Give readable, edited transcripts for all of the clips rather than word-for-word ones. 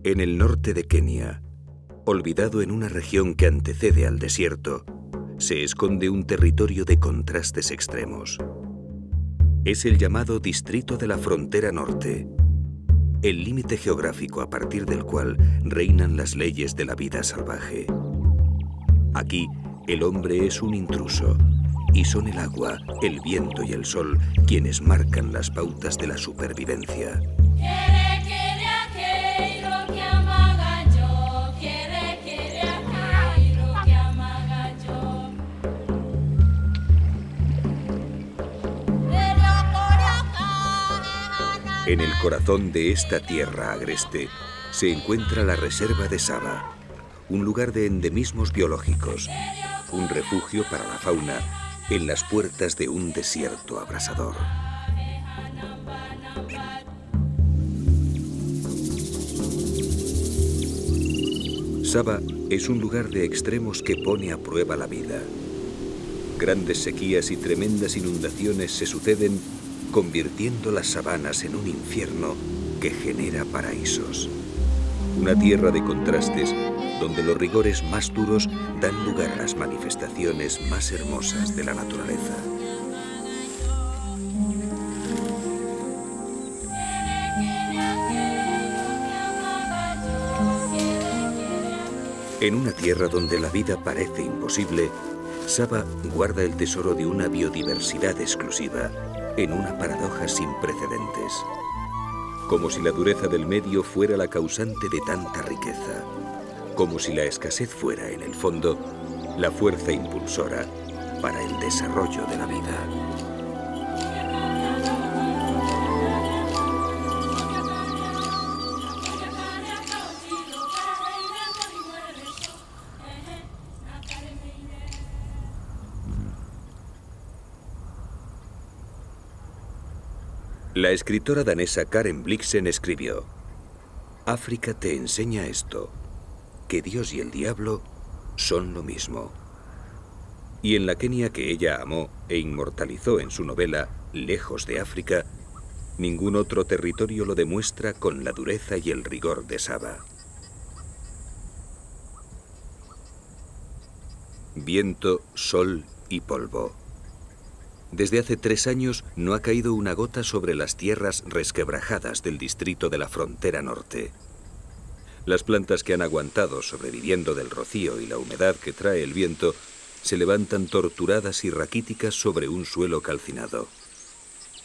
En el norte de Kenia, olvidado en una región que antecede al desierto, se esconde un territorio de contrastes extremos. Es el llamado Distrito de la Frontera Norte, el límite geográfico a partir del cual reinan las leyes de la vida salvaje. Aquí, el hombre es un intruso, y son el agua, el viento y el sol quienes marcan las pautas de la supervivencia. En el corazón de esta tierra agreste se encuentra la Reserva de Saba, un lugar de endemismos biológicos, un refugio para la fauna en las puertas de un desierto abrasador. Saba es un lugar de extremos que pone a prueba la vida. Grandes sequías y tremendas inundaciones se suceden, convirtiendo las sabanas en un infierno que genera paraísos. Una tierra de contrastes donde los rigores más duros dan lugar a las manifestaciones más hermosas de la naturaleza. En una tierra donde la vida parece imposible, Saba guarda el tesoro de una biodiversidad exclusiva en una paradoja sin precedentes. Como si la dureza del medio fuera la causante de tanta riqueza. Como si la escasez fuera, en el fondo, la fuerza impulsora para el desarrollo de la vida. La escritora danesa Karen Blixen escribió: África te enseña esto, que Dios y el diablo son lo mismo. Y en la Kenia que ella amó e inmortalizó en su novela Lejos de África, ningún otro territorio lo demuestra con la dureza y el rigor de Saba. Viento, sol y polvo. Desde hace 3 años no ha caído una gota sobre las tierras resquebrajadas del distrito de la Frontera Norte. Las plantas que han aguantado sobreviviendo del rocío y la humedad que trae el viento se levantan torturadas y raquíticas sobre un suelo calcinado.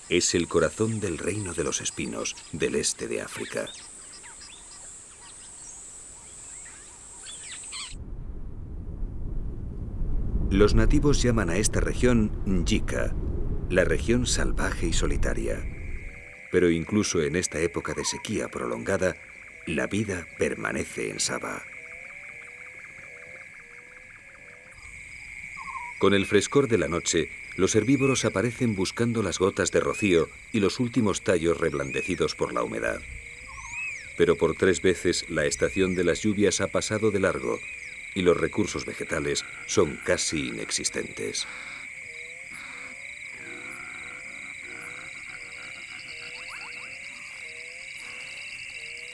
Es el corazón del reino de los espinos del este de África. Los nativos llaman a esta región Njika, la región salvaje y solitaria. Pero incluso en esta época de sequía prolongada, la vida permanece en Saba. Con el frescor de la noche, los herbívoros aparecen buscando las gotas de rocío y los últimos tallos reblandecidos por la humedad. Pero por 3 veces la estación de las lluvias ha pasado de largo y los recursos vegetales son casi inexistentes.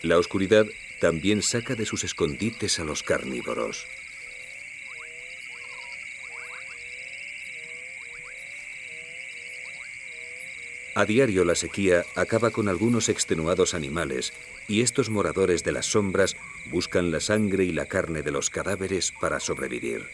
La oscuridad también saca de sus escondites a los carnívoros. A diario la sequía acaba con algunos extenuados animales y estos moradores de las sombras buscan la sangre y la carne de los cadáveres para sobrevivir.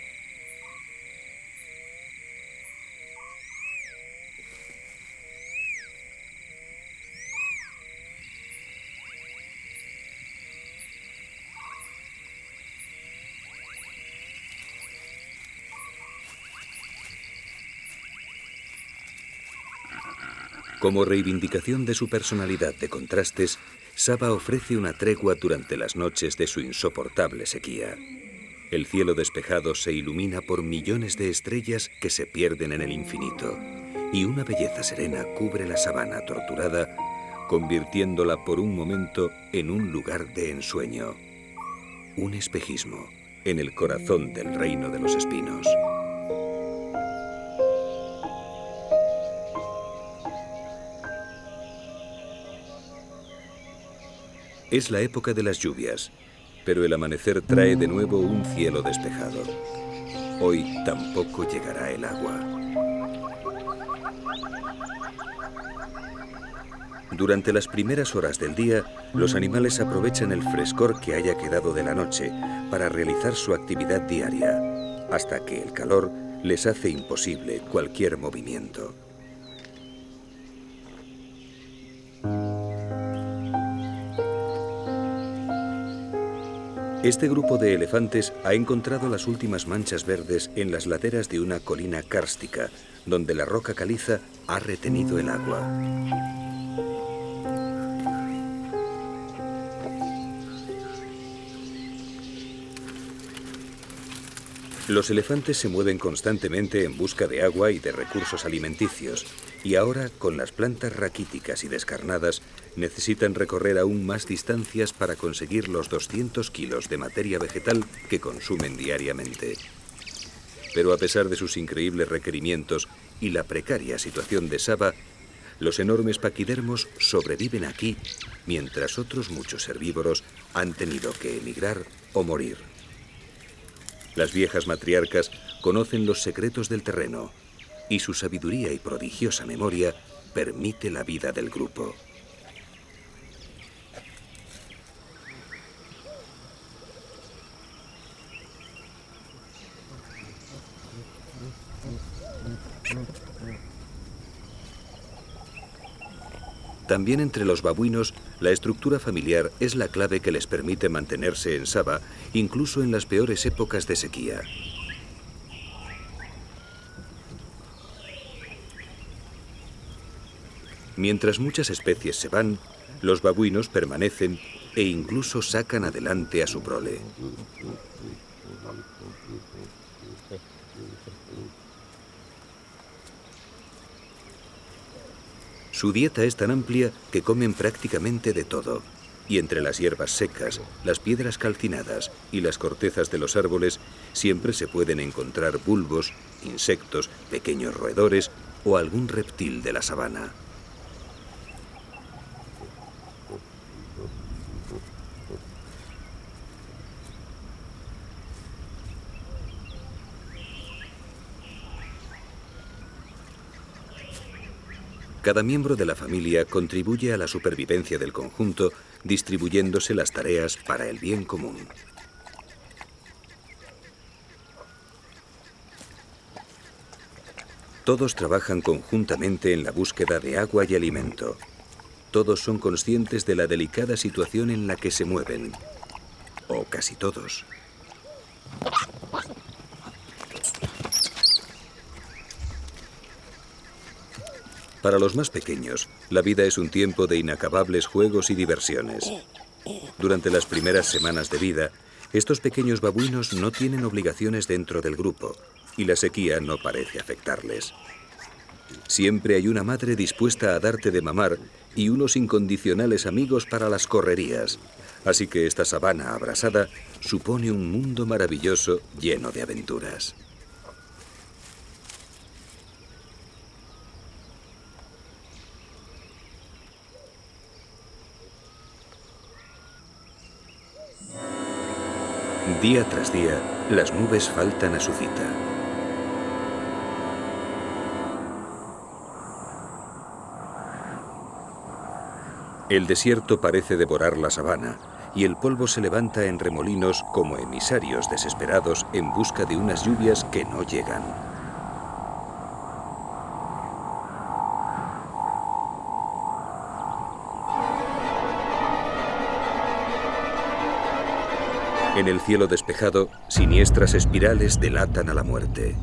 Como reivindicación de su personalidad de contrastes, Saba ofrece una tregua durante las noches de su insoportable sequía. El cielo despejado se ilumina por millones de estrellas que se pierden en el infinito, y una belleza serena cubre la sabana torturada, convirtiéndola por un momento en un lugar de ensueño. Un espejismo en el corazón del reino de los espinos. Es la época de las lluvias, pero el amanecer trae de nuevo un cielo despejado. Hoy tampoco llegará el agua. Durante las primeras horas del día, los animales aprovechan el frescor que haya quedado de la noche para realizar su actividad diaria, hasta que el calor les hace imposible cualquier movimiento. Este grupo de elefantes ha encontrado las últimas manchas verdes en las laderas de una colina kárstica, donde la roca caliza ha retenido el agua. Los elefantes se mueven constantemente en busca de agua y de recursos alimenticios, y ahora, con las plantas raquíticas y descarnadas, necesitan recorrer aún más distancias para conseguir los 200 kilos de materia vegetal que consumen diariamente. Pero a pesar de sus increíbles requerimientos y la precaria situación de Saba, los enormes paquidermos sobreviven aquí, mientras otros muchos herbívoros han tenido que emigrar o morir. Las viejas matriarcas conocen los secretos del terreno y su sabiduría y prodigiosa memoria permite la vida del grupo. También entre los babuinos, la estructura familiar es la clave que les permite mantenerse en Saba, incluso en las peores épocas de sequía. Mientras muchas especies se van, los babuinos permanecen e incluso sacan adelante a su prole. Su dieta es tan amplia que comen prácticamente de todo, y entre las hierbas secas, las piedras calcinadas y las cortezas de los árboles siempre se pueden encontrar bulbos, insectos, pequeños roedores o algún reptil de la sabana. Cada miembro de la familia contribuye a la supervivencia del conjunto, distribuyéndose las tareas para el bien común. Todos trabajan conjuntamente en la búsqueda de agua y alimento. Todos son conscientes de la delicada situación en la que se mueven, o casi todos. Para los más pequeños, la vida es un tiempo de inacabables juegos y diversiones. Durante las primeras semanas de vida, estos pequeños babuinos no tienen obligaciones dentro del grupo y la sequía no parece afectarles. Siempre hay una madre dispuesta a darte de mamar y unos incondicionales amigos para las correrías. Así que esta sabana abrasada supone un mundo maravilloso lleno de aventuras. Día tras día, las nubes faltan a su cita. El desierto parece devorar la sabana y el polvo se levanta en remolinos como emisarios desesperados en busca de unas lluvias que no llegan. En el cielo despejado, siniestras espirales delatan a la muerte.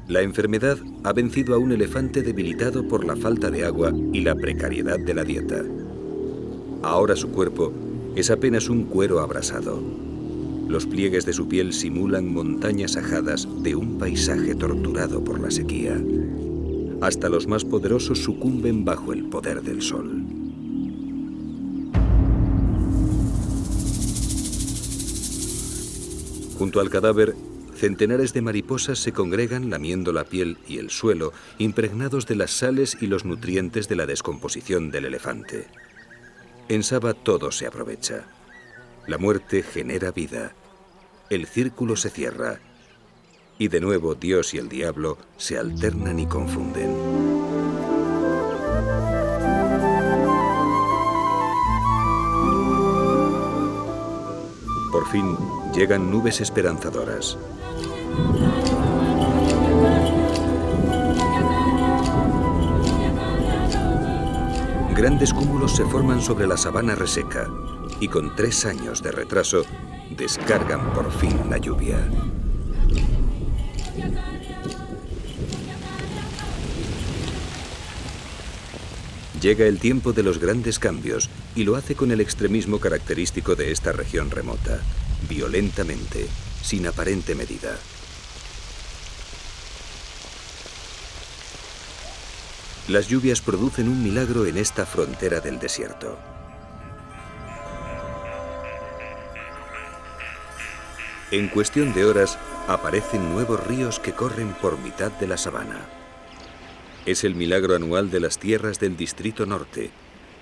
La enfermedad ha vencido a un elefante debilitado por la falta de agua y la precariedad de la dieta. Ahora su cuerpo es apenas un cuero abrasado. Los pliegues de su piel simulan montañas ajadas de un paisaje torturado por la sequía. Hasta los más poderosos sucumben bajo el poder del sol. Junto al cadáver, centenares de mariposas se congregan lamiendo la piel y el suelo, impregnados de las sales y los nutrientes de la descomposición del elefante. En Saba todo se aprovecha. La muerte genera vida. El círculo se cierra. Y de nuevo Dios y el diablo se alternan y confunden. Por fin llegan nubes esperanzadoras. Grandes cúmulos se forman sobre la sabana reseca y con 3 años de retraso descargan por fin la lluvia. Llega el tiempo de los grandes cambios y lo hace con el extremismo característico de esta región remota, violentamente, sin aparente medida. Las lluvias producen un milagro en esta frontera del desierto. En cuestión de horas, aparecen nuevos ríos que corren por mitad de la sabana. Es el milagro anual de las tierras del Distrito Norte,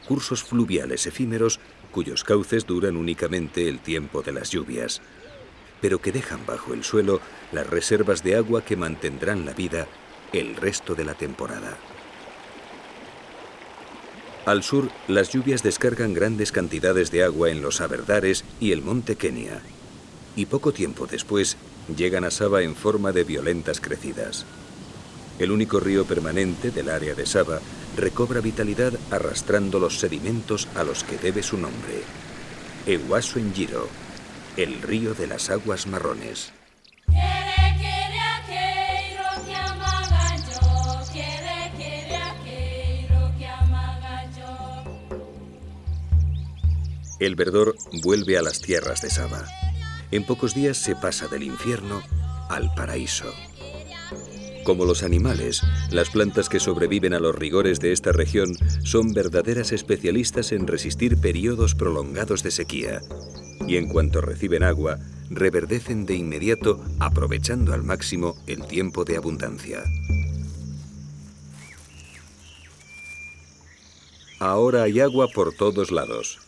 cursos fluviales efímeros cuyos cauces duran únicamente el tiempo de las lluvias, pero que dejan bajo el suelo las reservas de agua que mantendrán la vida el resto de la temporada. Al sur, las lluvias descargan grandes cantidades de agua en los Aberdares y el monte Kenia, y poco tiempo después llegan a Saba en forma de violentas crecidas. El único río permanente del área de Saba recobra vitalidad arrastrando los sedimentos a los que debe su nombre. Ewaso Njiro, el río de las aguas marrones. El verdor vuelve a las tierras de Saba. En pocos días se pasa del infierno al paraíso. Como los animales, las plantas que sobreviven a los rigores de esta región son verdaderas especialistas en resistir periodos prolongados de sequía. Y en cuanto reciben agua, reverdecen de inmediato, aprovechando al máximo el tiempo de abundancia. Ahora hay agua por todos lados.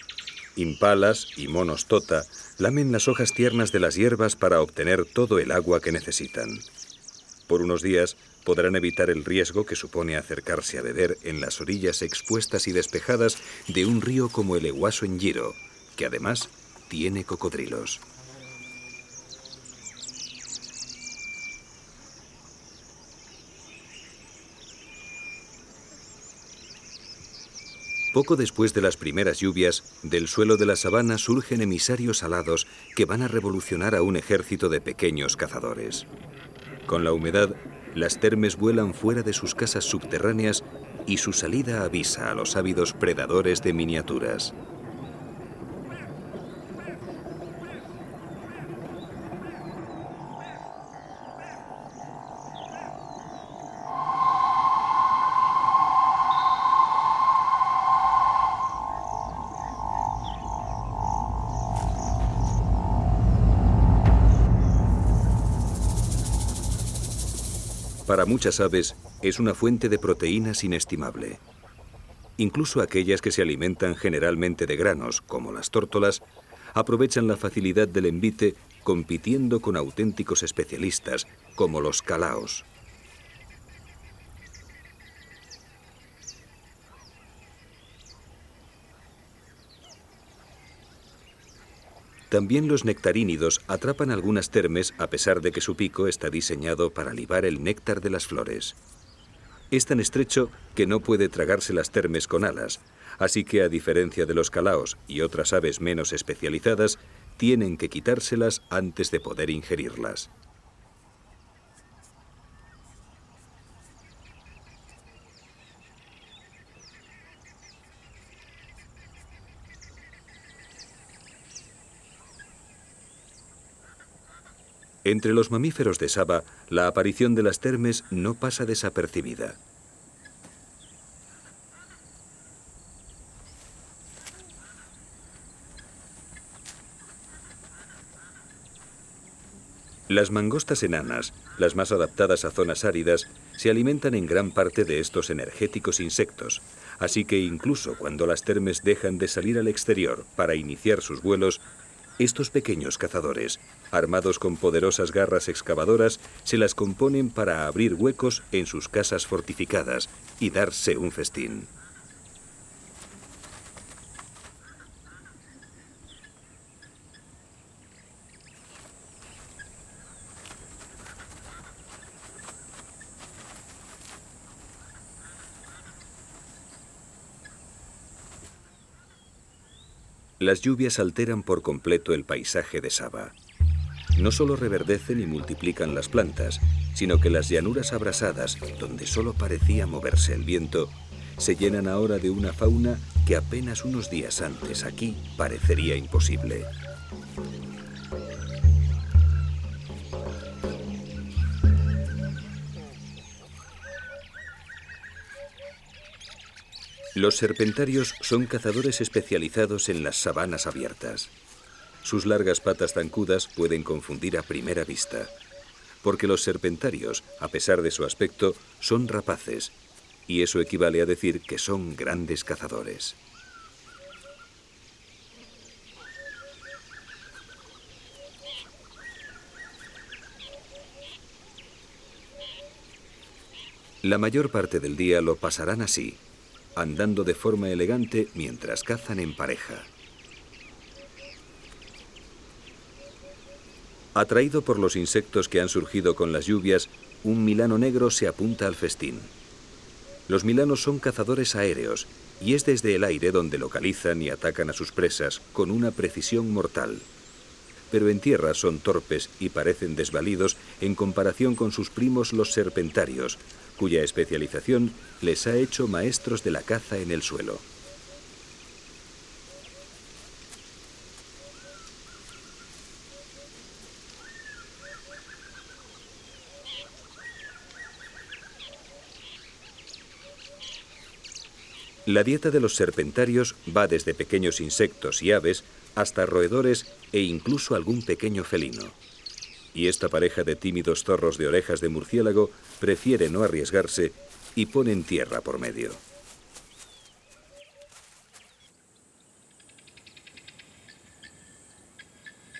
Impalas y monos tota lamen las hojas tiernas de las hierbas para obtener todo el agua que necesitan. Por unos días podrán evitar el riesgo que supone acercarse a beber en las orillas expuestas y despejadas de un río como el Ewaso Njiro, que además tiene cocodrilos. Poco después de las primeras lluvias, del suelo de la sabana surgen emisarios alados que van a revolucionar a un ejército de pequeños cazadores. Con la humedad, las termes vuelan fuera de sus casas subterráneas y su salida avisa a los ávidos predadores de miniaturas. Para muchas aves, es una fuente de proteínas inestimable. Incluso aquellas que se alimentan generalmente de granos, como las tórtolas, aprovechan la facilidad del envite compitiendo con auténticos especialistas, como los calaos. También los nectarínidos atrapan algunas termes a pesar de que su pico está diseñado para libar el néctar de las flores. Es tan estrecho que no puede tragarse las termes con alas, así que a diferencia de los calaos y otras aves menos especializadas, tienen que quitárselas antes de poder ingerirlas. Entre los mamíferos de Saba, la aparición de las termes no pasa desapercibida. Las mangostas enanas, las más adaptadas a zonas áridas, se alimentan en gran parte de estos energéticos insectos, así que incluso cuando las termes dejan de salir al exterior para iniciar sus vuelos, estos pequeños cazadores, armados con poderosas garras excavadoras, se las componen para abrir huecos en sus casas fortificadas y darse un festín. Las lluvias alteran por completo el paisaje de Sabah. No solo reverdecen y multiplican las plantas, sino que las llanuras abrasadas, donde solo parecía moverse el viento, se llenan ahora de una fauna que apenas unos días antes aquí parecería imposible. Los serpentarios son cazadores especializados en las sabanas abiertas. Sus largas patas zancudas pueden confundir a primera vista, porque los serpentarios, a pesar de su aspecto, son rapaces, y eso equivale a decir que son grandes cazadores. La mayor parte del día lo pasarán así, andando de forma elegante mientras cazan en pareja. Atraído por los insectos que han surgido con las lluvias, un milano negro se apunta al festín. Los milanos son cazadores aéreos, y es desde el aire donde localizan y atacan a sus presas con una precisión mortal. Pero en tierra son torpes y parecen desvalidos en comparación con sus primos los serpentarios, cuya especialización les ha hecho maestros de la caza en el suelo. La dieta de los serpentarios va desde pequeños insectos y aves hasta roedores e incluso algún pequeño felino. Y esta pareja de tímidos zorros de orejas de murciélago prefiere no arriesgarse y ponen tierra por medio.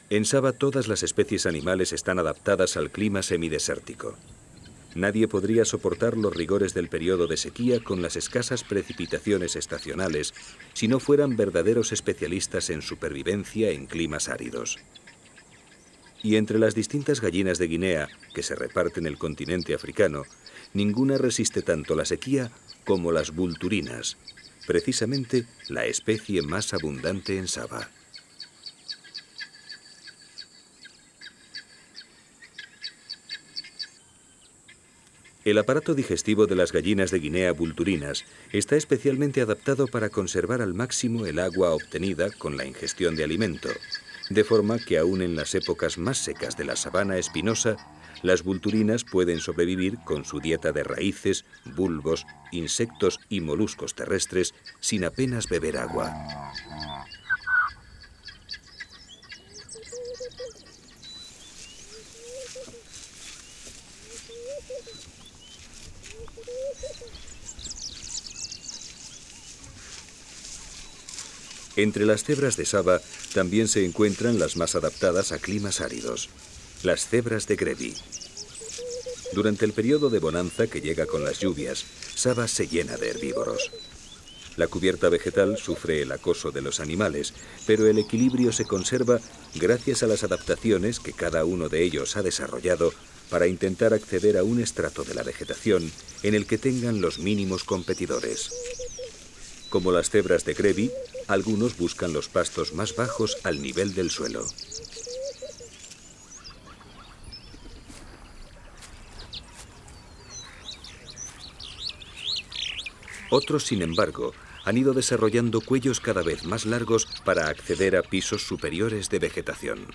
En Sabah todas las especies animales están adaptadas al clima semidesértico. Nadie podría soportar los rigores del periodo de sequía con las escasas precipitaciones estacionales si no fueran verdaderos especialistas en supervivencia en climas áridos. Y entre las distintas gallinas de Guinea que se reparten el continente africano, ninguna resiste tanto la sequía como las vulturinas, precisamente la especie más abundante en Sabah. El aparato digestivo de las gallinas de Guinea vulturinas está especialmente adaptado para conservar al máximo el agua obtenida con la ingestión de alimento, de forma que aún en las épocas más secas de la sabana espinosa, las vulturinas pueden sobrevivir con su dieta de raíces, bulbos, insectos y moluscos terrestres sin apenas beber agua. Entre las cebras de Sabah también se encuentran las más adaptadas a climas áridos, las cebras de Grevi. Durante el periodo de bonanza que llega con las lluvias, Sabah se llena de herbívoros. La cubierta vegetal sufre el acoso de los animales, pero el equilibrio se conserva gracias a las adaptaciones que cada uno de ellos ha desarrollado para intentar acceder a un estrato de la vegetación en el que tengan los mínimos competidores. Como las cebras de Grevi, algunos buscan los pastos más bajos al nivel del suelo. Otros, sin embargo, han ido desarrollando cuellos cada vez más largos para acceder a pisos superiores de vegetación.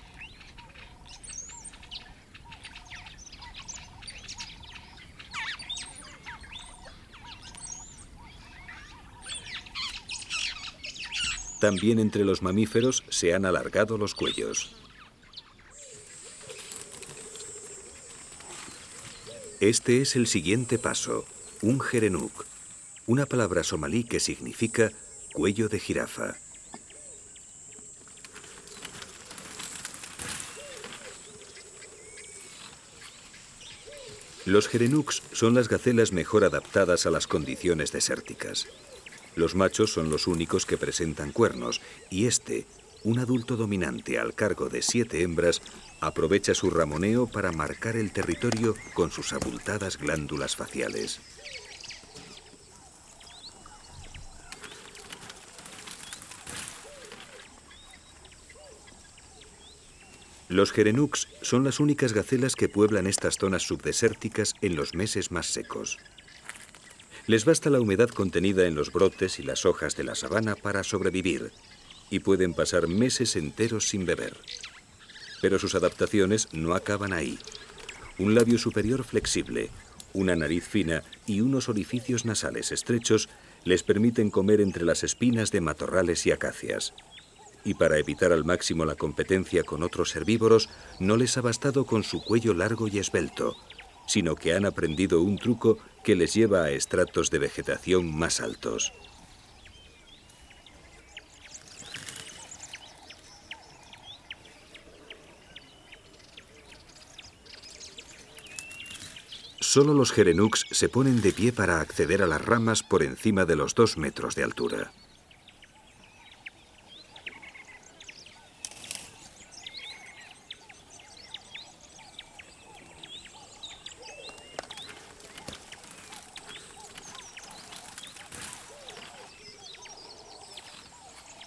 También entre los mamíferos se han alargado los cuellos. Este es el siguiente paso, un gerenuk, una palabra somalí que significa cuello de jirafa. Los gerenuks son las gacelas mejor adaptadas a las condiciones desérticas. Los machos son los únicos que presentan cuernos y este, un adulto dominante al cargo de 7 hembras, aprovecha su ramoneo para marcar el territorio con sus abultadas glándulas faciales. Los gerenuks son las únicas gacelas que pueblan estas zonas subdesérticas en los meses más secos. Les basta la humedad contenida en los brotes y las hojas de la sabana para sobrevivir y pueden pasar meses enteros sin beber. Pero sus adaptaciones no acaban ahí. Un labio superior flexible, una nariz fina y unos orificios nasales estrechos les permiten comer entre las espinas de matorrales y acacias. Y para evitar al máximo la competencia con otros herbívoros, no les ha bastado con su cuello largo y esbelto, sino que han aprendido un truco que les lleva a estratos de vegetación más altos. Solo los gerenuks se ponen de pie para acceder a las ramas por encima de los 2 metros de altura.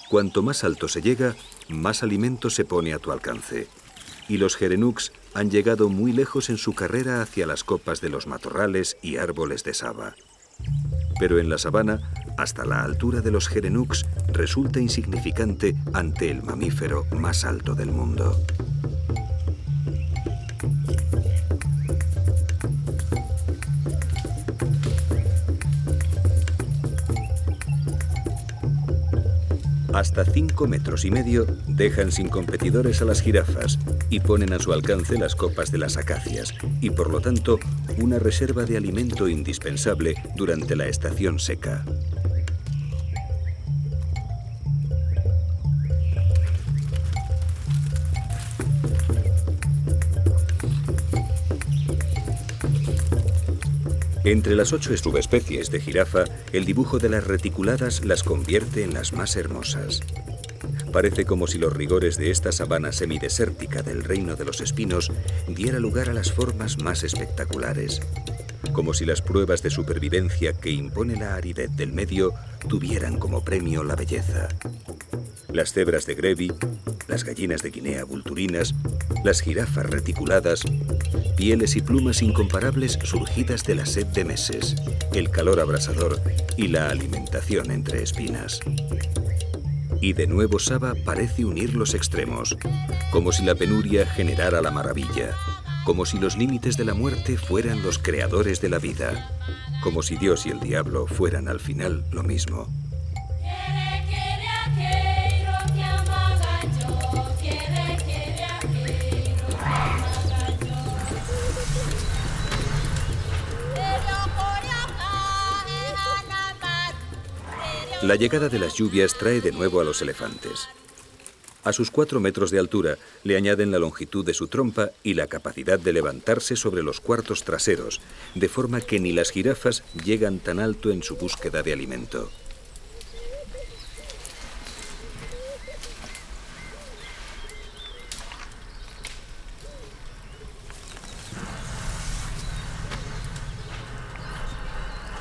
Cuanto más alto se llega, más alimento se pone a tu alcance. Y los gerenuks han llegado muy lejos en su carrera hacia las copas de los matorrales y árboles de saba. Pero en la sabana, hasta la altura de los gerenuks resulta insignificante ante el mamífero más alto del mundo. Hasta 5,5 metros dejan sin competidores a las jirafas y ponen a su alcance las copas de las acacias y, por lo tanto, una reserva de alimento indispensable durante la estación seca. Entre las 8 subespecies de jirafa, el dibujo de las reticuladas las convierte en las más hermosas. Parece como si los rigores de esta sabana semidesértica del reino de los espinos diera lugar a las formas más espectaculares. Como si las pruebas de supervivencia que impone la aridez del medio tuvieran como premio la belleza. Las cebras de Grevi, las gallinas de Guinea vulturinas, las jirafas reticuladas, pieles y plumas incomparables surgidas de la sed de meses, el calor abrasador y la alimentación entre espinas. Y de nuevo Saba parece unir los extremos, como si la penuria generara la maravilla, como si los límites de la muerte fueran los creadores de la vida, como si Dios y el diablo fueran al final lo mismo. La llegada de las lluvias trae de nuevo a los elefantes. A sus 4 metros de altura le añaden la longitud de su trompa y la capacidad de levantarse sobre los cuartos traseros, de forma que ni las jirafas llegan tan alto en su búsqueda de alimento.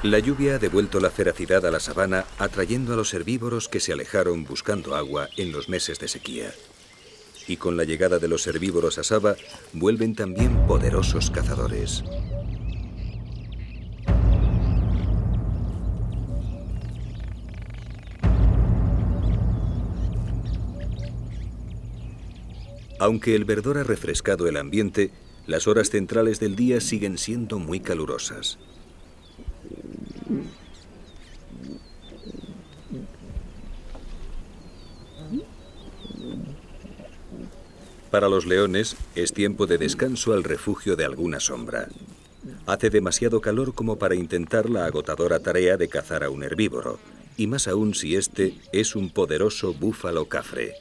La lluvia ha devuelto la feracidad a la sabana, atrayendo a los herbívoros que se alejaron buscando agua en los meses de sequía. Y con la llegada de los herbívoros a Saba, vuelven también poderosos cazadores. Aunque el verdor ha refrescado el ambiente, las horas centrales del día siguen siendo muy calurosas. Para los leones es tiempo de descanso al refugio de alguna sombra. Hace demasiado calor como para intentar la agotadora tarea de cazar a un herbívoro, y más aún si este es un poderoso búfalo cafre.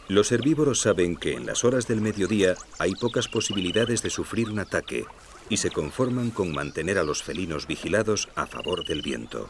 Los herbívoros saben que en las horas del mediodía hay pocas posibilidades de sufrir un ataque y se conforman con mantener a los felinos vigilados a favor del viento.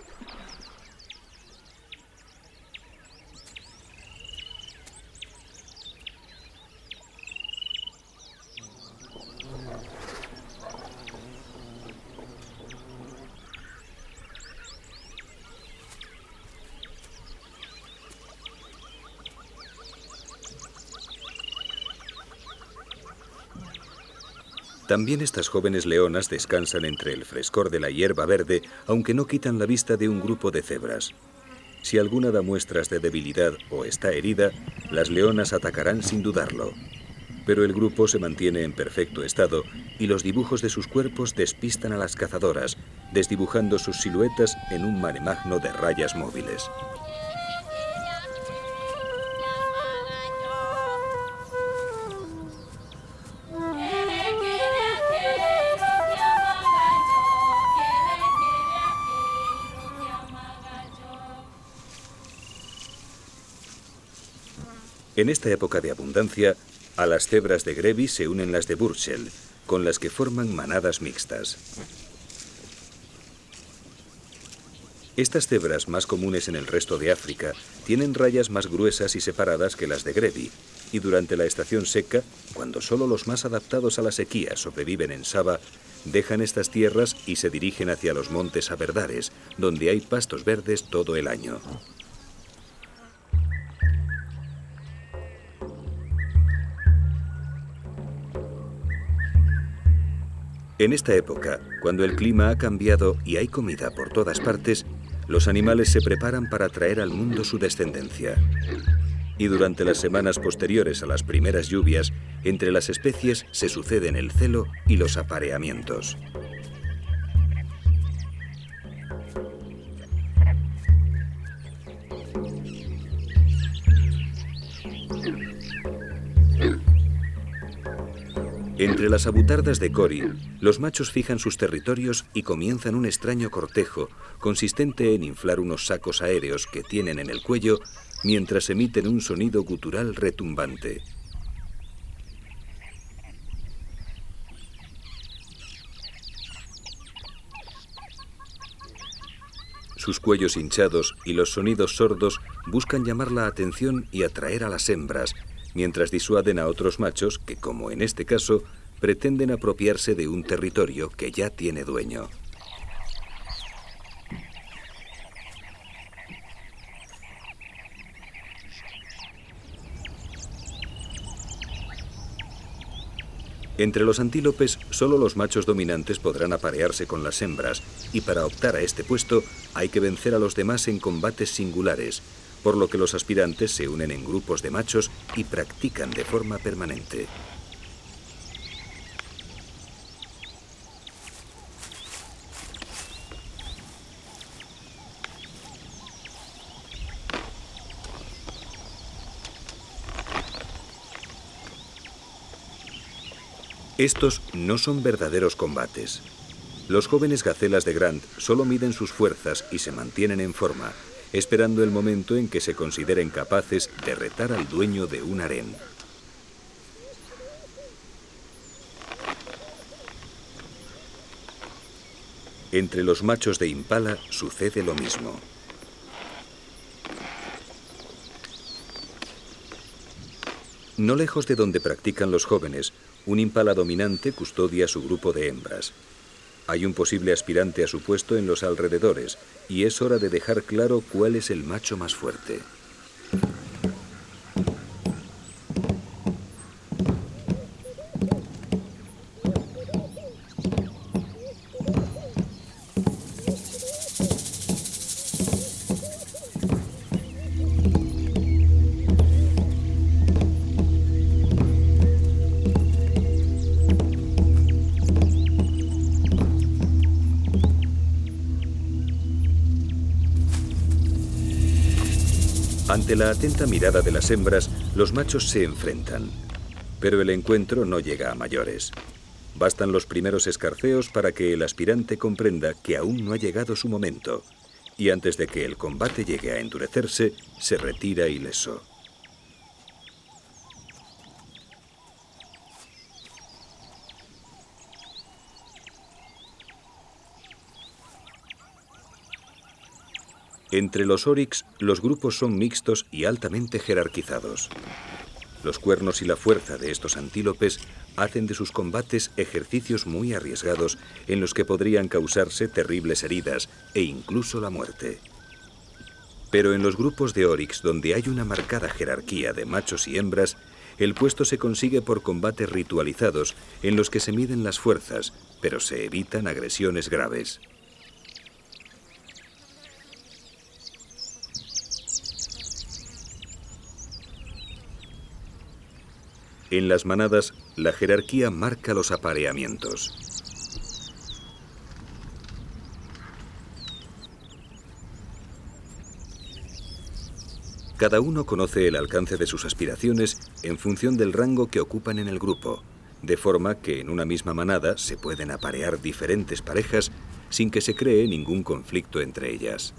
También estas jóvenes leonas descansan entre el frescor de la hierba verde, aunque no quitan la vista de un grupo de cebras. Si alguna da muestras de debilidad o está herida, las leonas atacarán sin dudarlo. Pero el grupo se mantiene en perfecto estado y los dibujos de sus cuerpos despistan a las cazadoras, desdibujando sus siluetas en un mare magno de rayas móviles. En esta época de abundancia, a las cebras de Grevi se unen las de Burchell, con las que forman manadas mixtas. Estas cebras, más comunes en el resto de África, tienen rayas más gruesas y separadas que las de Grevi, y durante la estación seca, cuando solo los más adaptados a la sequía sobreviven en Saba, dejan estas tierras y se dirigen hacia los montes Aberdares, donde hay pastos verdes todo el año. En esta época, cuando el clima ha cambiado y hay comida por todas partes, los animales se preparan para traer al mundo su descendencia. Y durante las semanas posteriores a las primeras lluvias, entre las especies se suceden el celo y los apareamientos. Entre las abutardas de Cori, los machos fijan sus territorios y comienzan un extraño cortejo, consistente en inflar unos sacos aéreos que tienen en el cuello mientras emiten un sonido gutural retumbante. Sus cuellos hinchados y los sonidos sordos buscan llamar la atención y atraer a las hembras, mientras disuaden a otros machos que, como en este caso, pretenden apropiarse de un territorio que ya tiene dueño. Entre los antílopes, solo los machos dominantes podrán aparearse con las hembras, y para optar a este puesto hay que vencer a los demás en combates singulares, por lo que los aspirantes se unen en grupos de machos y practican de forma permanente. Estos no son verdaderos combates. Los jóvenes gacelas de Grant solo miden sus fuerzas y se mantienen en forma, esperando el momento en que se consideren capaces de retar al dueño de un harén. Entre los machos de impala sucede lo mismo. No lejos de donde practican los jóvenes, un impala dominante custodia su grupo de hembras. Hay un posible aspirante a su puesto en los alrededores y es hora de dejar claro cuál es el macho más fuerte. Ante la atenta mirada de las hembras, los machos se enfrentan. Pero el encuentro no llega a mayores. Bastan los primeros escarceos para que el aspirante comprenda que aún no ha llegado su momento, y antes de que el combate llegue a endurecerse, se retira ileso. Entre los oryx, los grupos son mixtos y altamente jerarquizados. Los cuernos y la fuerza de estos antílopes hacen de sus combates ejercicios muy arriesgados en los que podrían causarse terribles heridas e incluso la muerte. Pero en los grupos de oryx, donde hay una marcada jerarquía de machos y hembras, el puesto se consigue por combates ritualizados en los que se miden las fuerzas, pero se evitan agresiones graves. En las manadas, la jerarquía marca los apareamientos. Cada uno conoce el alcance de sus aspiraciones en función del rango que ocupan en el grupo, de forma que en una misma manada se pueden aparear diferentes parejas sin que se cree ningún conflicto entre ellas.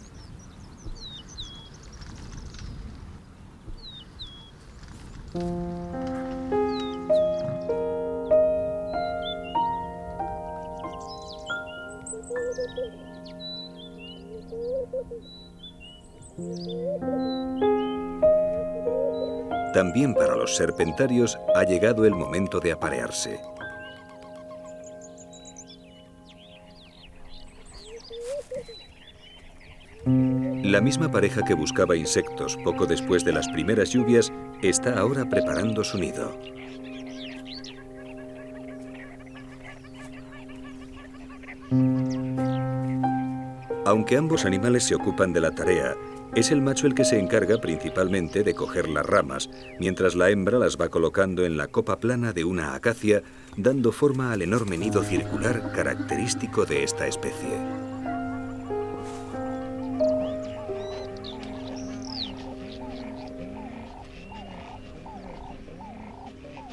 También para los serpentarios ha llegado el momento de aparearse. La misma pareja que buscaba insectos poco después de las primeras lluvias está ahora preparando su nido. Aunque ambos animales se ocupan de la tarea, es el macho el que se encarga principalmente de coger las ramas, mientras la hembra las va colocando en la copa plana de una acacia, dando forma al enorme nido circular característico de esta especie.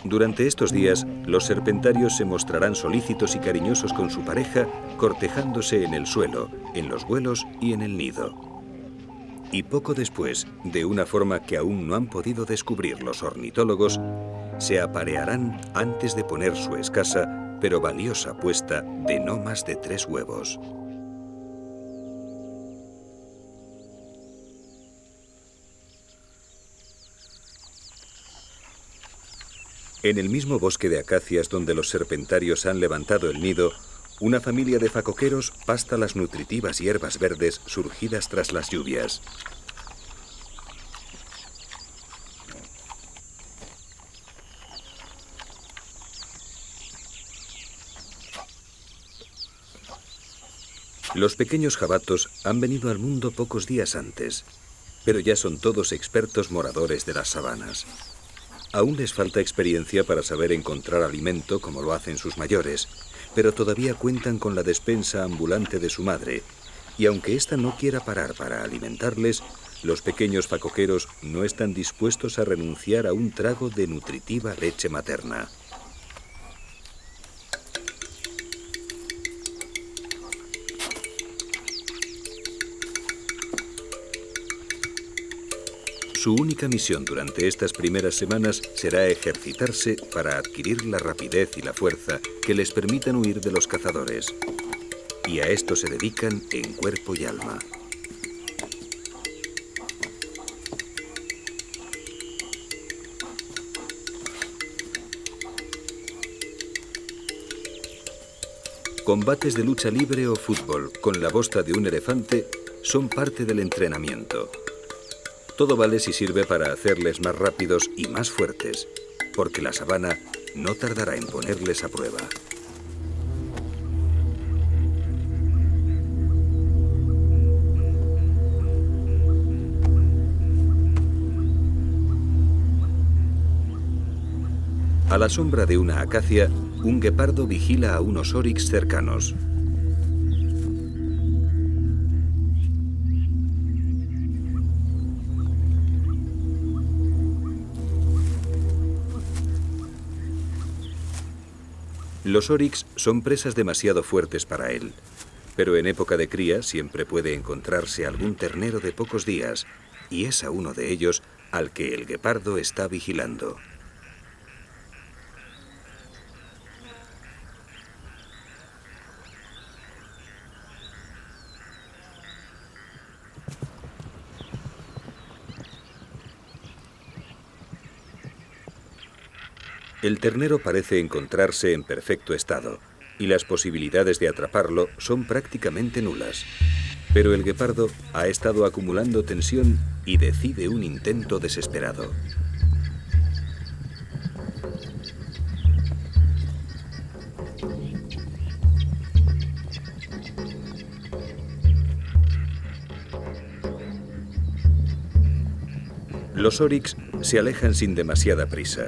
Durante estos días, los serpentarios se mostrarán solícitos y cariñosos con su pareja, cortejándose en el suelo, en los vuelos y en el nido. Y poco después, de una forma que aún no han podido descubrir los ornitólogos, se aparearán antes de poner su escasa pero valiosa puesta de no más de 3 huevos. En el mismo bosque de acacias donde los serpentarios han levantado el nido, una familia de facoqueros pasta las nutritivas hierbas verdes surgidas tras las lluvias. Los pequeños jabatos han venido al mundo pocos días antes, pero ya son todos expertos moradores de las sabanas. Aún les falta experiencia para saber encontrar alimento como lo hacen sus mayores, pero todavía cuentan con la despensa ambulante de su madre, y aunque ésta no quiera parar para alimentarles, los pequeños facoqueros no están dispuestos a renunciar a un trago de nutritiva leche materna. Su única misión durante estas primeras semanas será ejercitarse para adquirir la rapidez y la fuerza que les permitan huir de los cazadores. Y a esto se dedican en cuerpo y alma. Combates de lucha libre o fútbol con la bosta de un elefante son parte del entrenamiento. Todo vale si sirve para hacerles más rápidos y más fuertes, porque la sabana no tardará en ponerles a prueba. A la sombra de una acacia, un guepardo vigila a unos oryx cercanos. Los oryx son presas demasiado fuertes para él, pero en época de cría siempre puede encontrarse algún ternero de pocos días, y es a uno de ellos al que el guepardo está vigilando. El ternero parece encontrarse en perfecto estado, y las posibilidades de atraparlo son prácticamente nulas. Pero el guepardo ha estado acumulando tensión y decide un intento desesperado. Los oryx se alejan sin demasiada prisa,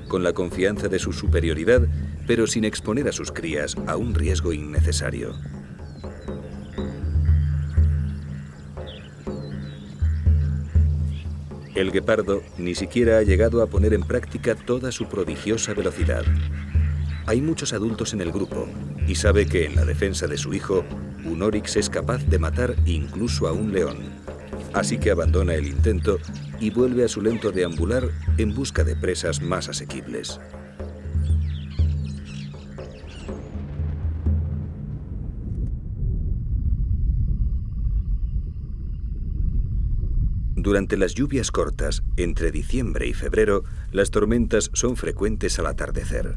con la confianza de su superioridad, pero sin exponer a sus crías a un riesgo innecesario. El guepardo ni siquiera ha llegado a poner en práctica toda su prodigiosa velocidad. Hay muchos adultos en el grupo y sabe que en la defensa de su hijo, un oryx es capaz de matar incluso a un león. Así que abandona el intento y vuelve a su lento deambular en busca de presas más asequibles. Durante las lluvias cortas, entre diciembre y febrero, las tormentas son frecuentes al atardecer.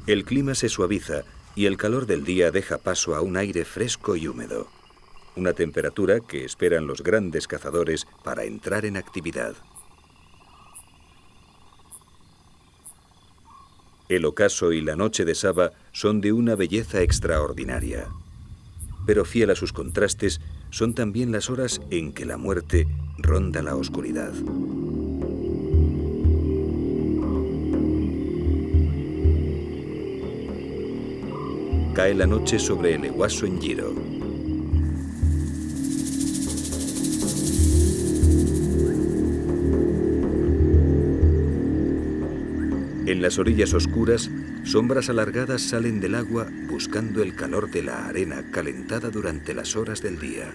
El clima se suaviza y el calor del día deja paso a un aire fresco y húmedo, una temperatura que esperan los grandes cazadores para entrar en actividad. El ocaso y la noche de Saba son de una belleza extraordinaria. Pero fiel a sus contrastes, son también las horas en que la muerte ronda la oscuridad. Cae la noche sobre el Ehuaso Njiro. En las orillas oscuras, sombras alargadas salen del agua buscando el calor de la arena calentada durante las horas del día.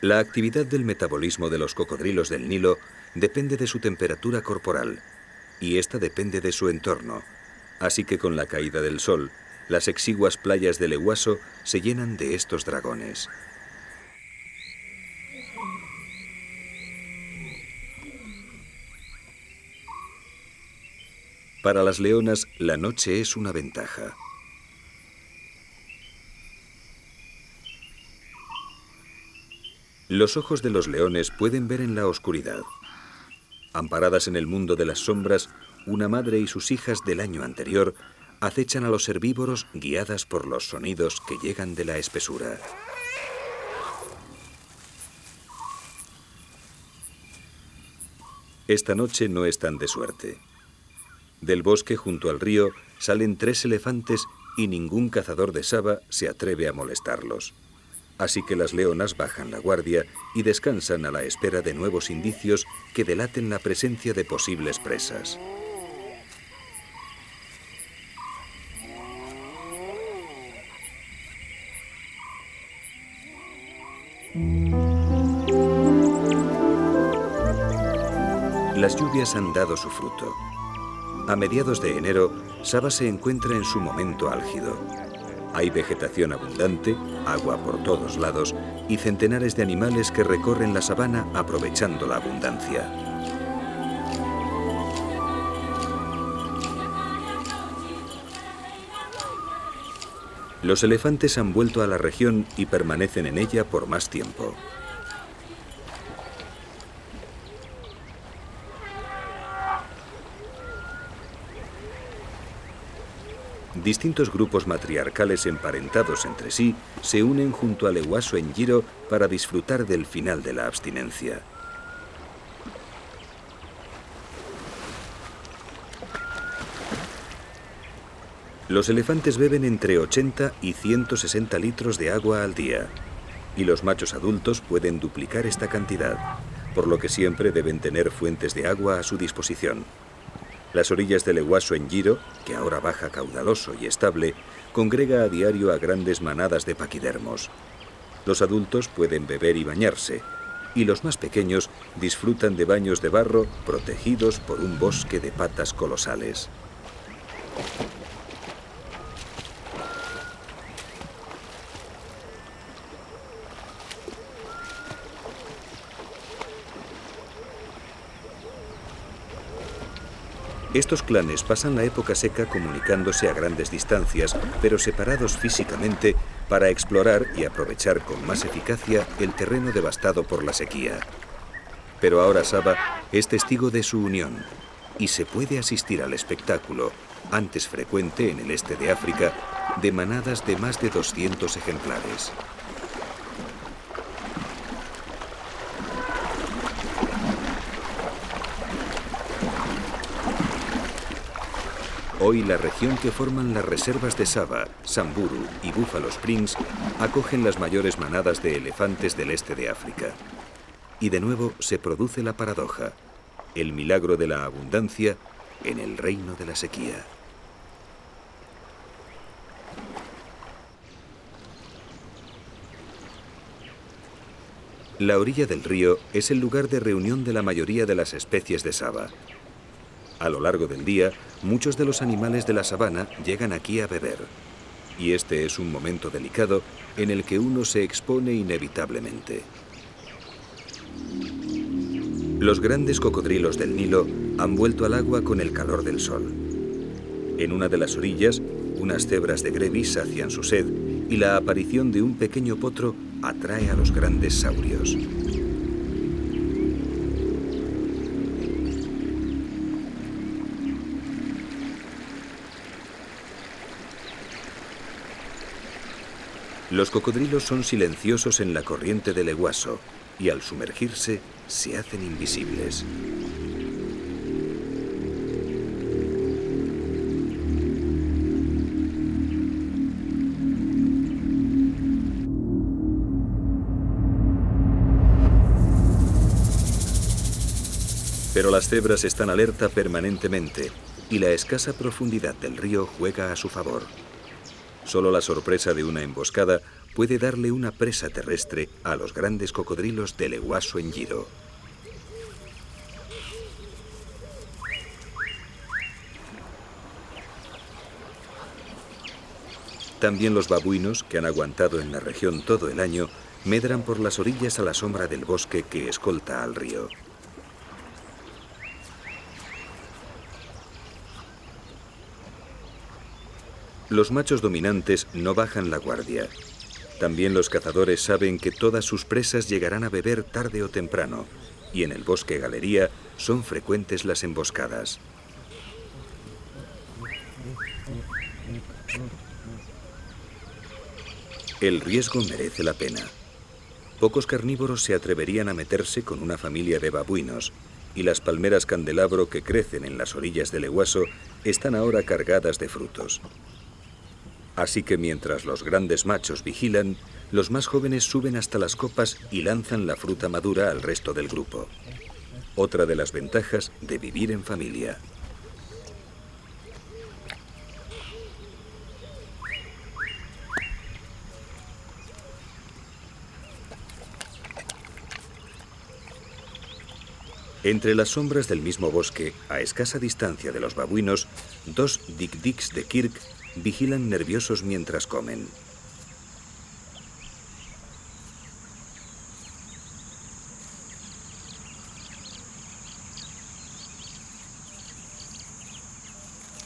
La actividad del metabolismo de los cocodrilos del Nilo depende de su temperatura corporal, y esta depende de su entorno, así que con la caída del sol, las exiguas playas del Ehuaso se llenan de estos dragones. Para las leonas, la noche es una ventaja. Los ojos de los leones pueden ver en la oscuridad. Amparadas en el mundo de las sombras, una madre y sus hijas del año anterior acechan a los herbívoros guiadas por los sonidos que llegan de la espesura. Esta noche no están de suerte. Del bosque junto al río salen 3 elefantes y ningún cazador de Saba se atreve a molestarlos. Así que las leonas bajan la guardia y descansan a la espera de nuevos indicios que delaten la presencia de posibles presas. Las lluvias han dado su fruto. A mediados de enero, Saba se encuentra en su momento álgido. Hay vegetación abundante, agua por todos lados y centenares de animales que recorren la sabana aprovechando la abundancia. Los elefantes han vuelto a la región y permanecen en ella por más tiempo. Distintos grupos matriarcales emparentados entre sí se unen junto al Ehuaso Njiro para disfrutar del final de la abstinencia. Los elefantes beben entre 80 y 160 litros de agua al día, y los machos adultos pueden duplicar esta cantidad, por lo que siempre deben tener fuentes de agua a su disposición. Las orillas del Eguaso en Giro, que ahora baja caudaloso y estable, congrega a diario a grandes manadas de paquidermos. Los adultos pueden beber y bañarse, y los más pequeños disfrutan de baños de barro protegidos por un bosque de patas colosales. Estos clanes pasan la época seca comunicándose a grandes distancias, pero separados físicamente, para explorar y aprovechar con más eficacia el terreno devastado por la sequía. Pero ahora Saba es testigo de su unión y se puede asistir al espectáculo, antes frecuente en el este de África, de manadas de más de 200 ejemplares. Hoy la región que forman las reservas de Saba, Samburu y Buffalo Springs acogen las mayores manadas de elefantes del este de África. Y de nuevo se produce la paradoja, el milagro de la abundancia en el reino de la sequía. La orilla del río es el lugar de reunión de la mayoría de las especies de Saba. A lo largo del día, muchos de los animales de la sabana llegan aquí a beber. Y este es un momento delicado en el que uno se expone inevitablemente. Los grandes cocodrilos del Nilo han vuelto al agua con el calor del sol. En una de las orillas, unas cebras de Grevi sacian su sed y la aparición de un pequeño potro atrae a los grandes saurios. Los cocodrilos son silenciosos en la corriente del Eguaso y al sumergirse se hacen invisibles. Pero las cebras están alerta permanentemente y la escasa profundidad del río juega a su favor. Solo la sorpresa de una emboscada puede darle una presa terrestre a los grandes cocodrilos del Eguaso en Giro. También los babuinos, que han aguantado en la región todo el año, medran por las orillas a la sombra del bosque que escolta al río. Los machos dominantes no bajan la guardia. También los cazadores saben que todas sus presas llegarán a beber tarde o temprano, y en el bosque galería son frecuentes las emboscadas. El riesgo merece la pena. Pocos carnívoros se atreverían a meterse con una familia de babuinos, y las palmeras candelabro que crecen en las orillas del Eguaso están ahora cargadas de frutos. Así que mientras los grandes machos vigilan, los más jóvenes suben hasta las copas y lanzan la fruta madura al resto del grupo. Otra de las ventajas de vivir en familia. Entre las sombras del mismo bosque, a escasa distancia de los babuinos, dos dik-diks de Kirk vigilan nerviosos mientras comen.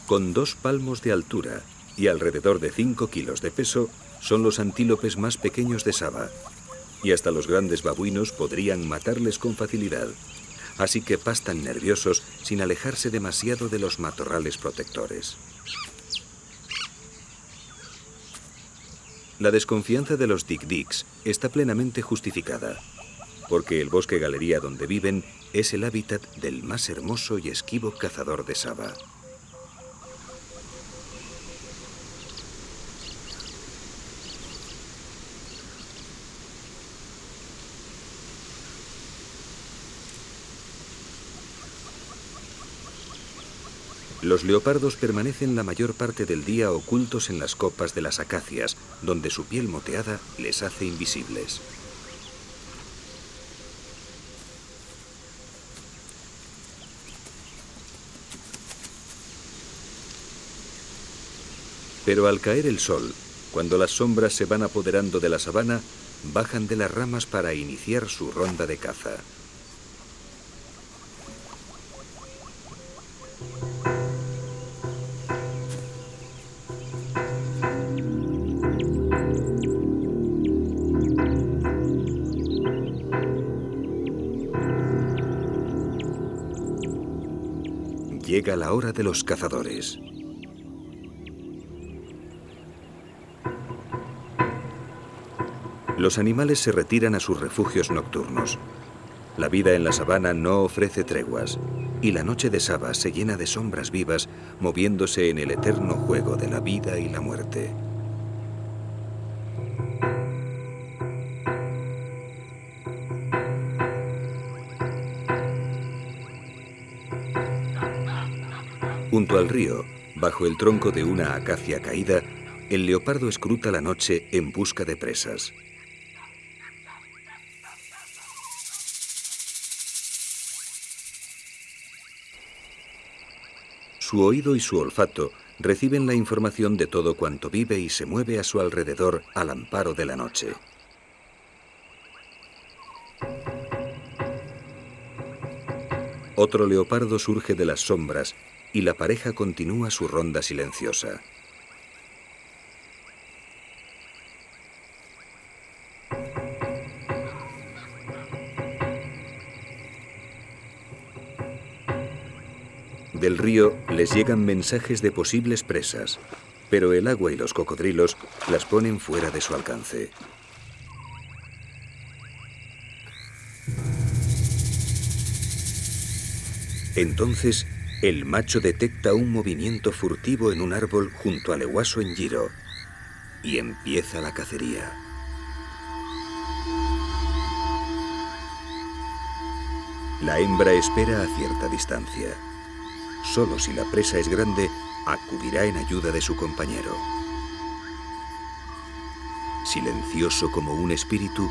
Con 2 palmos de altura y alrededor de 5 kilos de peso, son los antílopes más pequeños de Saba, y hasta los grandes babuinos podrían matarles con facilidad, así que pastan nerviosos sin alejarse demasiado de los matorrales protectores. La desconfianza de los dik-diks está plenamente justificada, porque el bosque galería donde viven es el hábitat del más hermoso y esquivo cazador de Saba. Los leopardos permanecen la mayor parte del día ocultos en las copas de las acacias, donde su piel moteada les hace invisibles. Pero al caer el sol, cuando las sombras se van apoderando de la sabana, bajan de las ramas para iniciar su ronda de caza. Llega la hora de los cazadores. Los animales se retiran a sus refugios nocturnos. La vida en la sabana no ofrece treguas, y la noche de Saba se llena de sombras vivas moviéndose en el eterno juego de la vida y la muerte. Junto al río, bajo el tronco de una acacia caída, el leopardo escruta la noche en busca de presas. Su oído y su olfato reciben la información de todo cuanto vive y se mueve a su alrededor al amparo de la noche. Otro leopardo surge de las sombras y la pareja continúa su ronda silenciosa. Del río les llegan mensajes de posibles presas, pero el agua y los cocodrilos las ponen fuera de su alcance. Entonces, el macho detecta un movimiento furtivo en un árbol junto al ehuaso en Giro y empieza la cacería. La hembra espera a cierta distancia. Solo si la presa es grande, acudirá en ayuda de su compañero. Silencioso como un espíritu,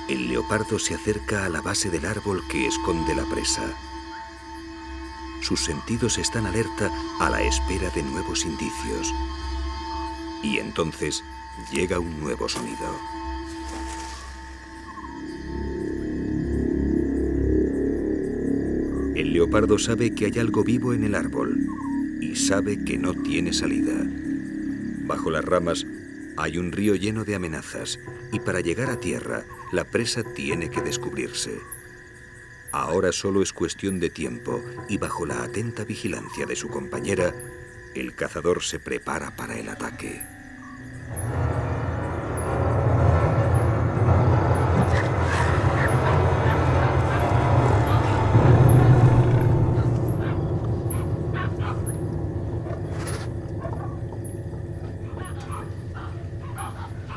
el leopardo se acerca a la base del árbol que esconde la presa. Sus sentidos están alerta a la espera de nuevos indicios. Y entonces llega un nuevo sonido. El leopardo sabe que hay algo vivo en el árbol y sabe que no tiene salida. Bajo las ramas hay un río lleno de amenazas y para llegar a tierra la presa tiene que descubrirse. Ahora solo es cuestión de tiempo y bajo la atenta vigilancia de su compañera, el cazador se prepara para el ataque.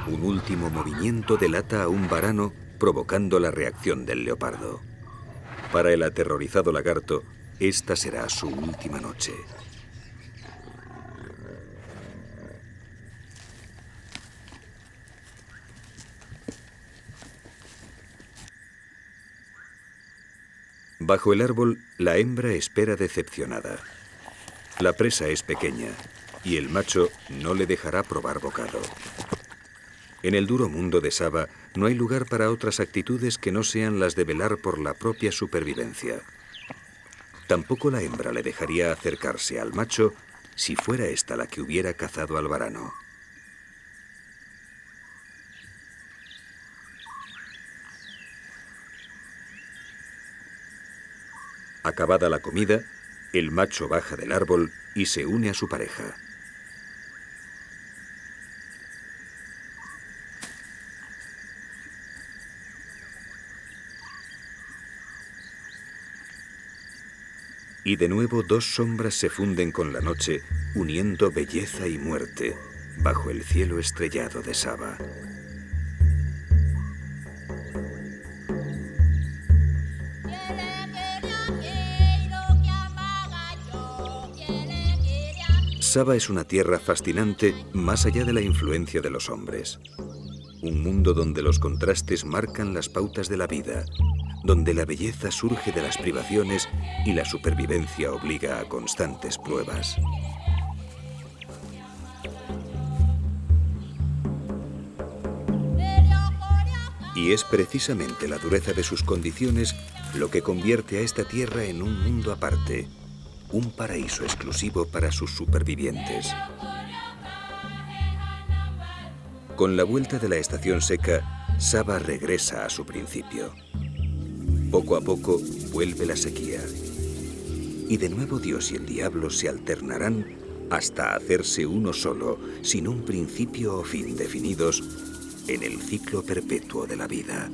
Un último movimiento delata a un varano, provocando la reacción del leopardo. Para el aterrorizado lagarto, esta será su última noche. Bajo el árbol, la hembra espera decepcionada. La presa es pequeña y el macho no le dejará probar bocado. En el duro mundo de Saba no hay lugar para otras actitudes que no sean las de velar por la propia supervivencia. Tampoco la hembra le dejaría acercarse al macho si fuera esta la que hubiera cazado al varano. Acabada la comida, el macho baja del árbol y se une a su pareja. Y de nuevo dos sombras se funden con la noche, uniendo belleza y muerte bajo el cielo estrellado de Saba. Saba es una tierra fascinante más allá de la influencia de los hombres. Un mundo donde los contrastes marcan las pautas de la vida, donde la belleza surge de las privaciones y la supervivencia obliga a constantes pruebas. Y es precisamente la dureza de sus condiciones lo que convierte a esta tierra en un mundo aparte, un paraíso exclusivo para sus supervivientes. Con la vuelta de la estación seca, Saba regresa a su principio. Poco a poco vuelve la sequía. Y de nuevo Dios y el diablo se alternarán hasta hacerse uno solo, sin un principio o fin definidos, en el ciclo perpetuo de la vida.